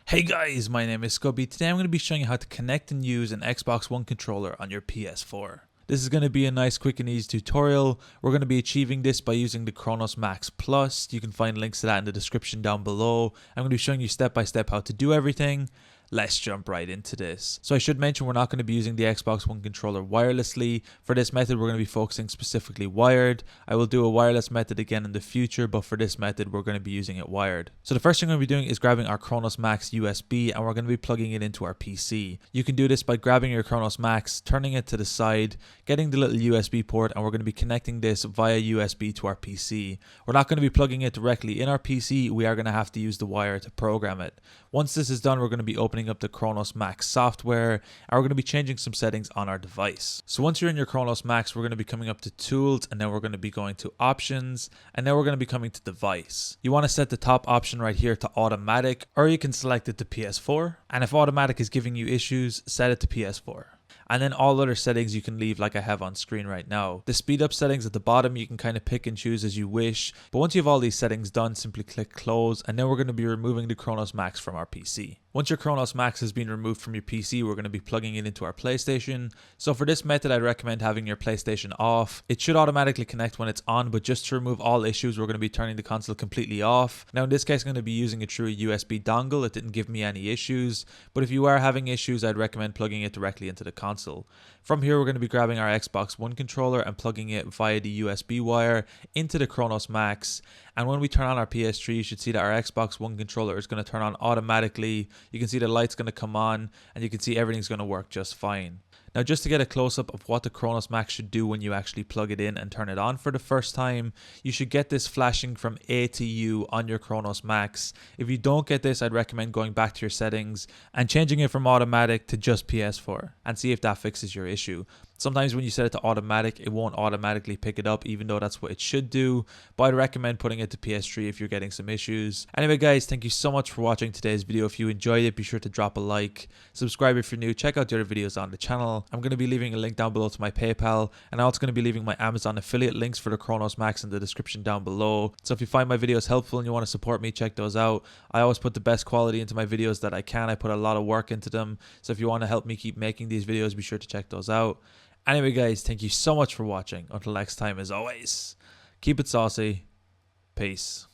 Hey guys, my name is Scoby. Today I'm going to be showing you how to connect and use an Xbox One controller on your PS4. This is going to be a nice quick and easy tutorial. We're going to be achieving this by using the Cronus Max Plus. You can find links to that in the description down below. I'm going to be showing you step by step how to do everything. Let's jump right into this. So I should mention we're not going to be using the Xbox One controller wirelessly. For this method we're going to be focusing specifically wired. I will do a wireless method again in the future, but for this method we're going to be using it wired. So the first thing we're going to be doing is grabbing our Cronus Max USB and we're going to be plugging it into our PC. You can do this by grabbing your Cronus Max, turning it to the side, getting the little USB port, and we're going to be connecting this via USB to our PC. We're not going to be plugging it directly in our PC. We are going to have to use the wire to program it. Once this is done, we're going to be opening up the Cronus Max software and we're going to be changing some settings on our device. So once you're in your Cronus Max, we're going to be coming up to tools and then we're going to be going to options and then we're going to be coming to device. You want to set the top option right here to automatic, or you can select it to PS4, and if automatic is giving you issues, set it to PS4. And then all other settings you can leave like I have on screen right now. The speed up settings at the bottom you can kind of pick and choose as you wish, but once you have all these settings done, simply click close and then we're going to be removing the Cronus Max from our PC. Once your Cronus Max has been removed from your PC, we're going to be plugging it into our PlayStation. So for this method I'd recommend having your PlayStation off. It should automatically connect when it's on, but just to remove all issues we're going to be turning the console completely off. Now in this case I'm going to be using it through a USB dongle. It didn't give me any issues, but if you are having issues I'd recommend plugging it directly into the console. From here we're going to be grabbing our Xbox One controller and plugging it via the USB wire into the Cronus Max, and when we turn on our PS3 you should see that our Xbox One controller is going to turn on automatically. You can see the light's going to come on and you can see everything's going to work just fine. Now just to get a close-up of what the Cronus Max should do when you actually plug it in and turn it on for the first time, you should get this flashing from A to U on your Cronus Max. If you don't get this, I'd recommend going back to your settings and changing it from automatic to just PS4 and see if that fixes your issue. Sometimes when you set it to automatic, it won't automatically pick it up even though that's what it should do, but I'd recommend putting it to PS3 if you're getting some issues. Anyway guys, thank you so much for watching today's video. If you enjoyed it, be sure to drop a like, subscribe if you're new, check out the other videos on the channel. I'm going to be leaving a link down below to my PayPal, and I'm also going to be leaving my Amazon affiliate links for the Cronus Max in the description down below. So if you find my videos helpful and you want to support me, check those out. I always put the best quality into my videos that I can. I put a lot of work into them, so if you want to help me keep making these videos, be sure to check those out. Anyway guys, thank you so much for watching. Until next time, as always, keep it saucy. Peace.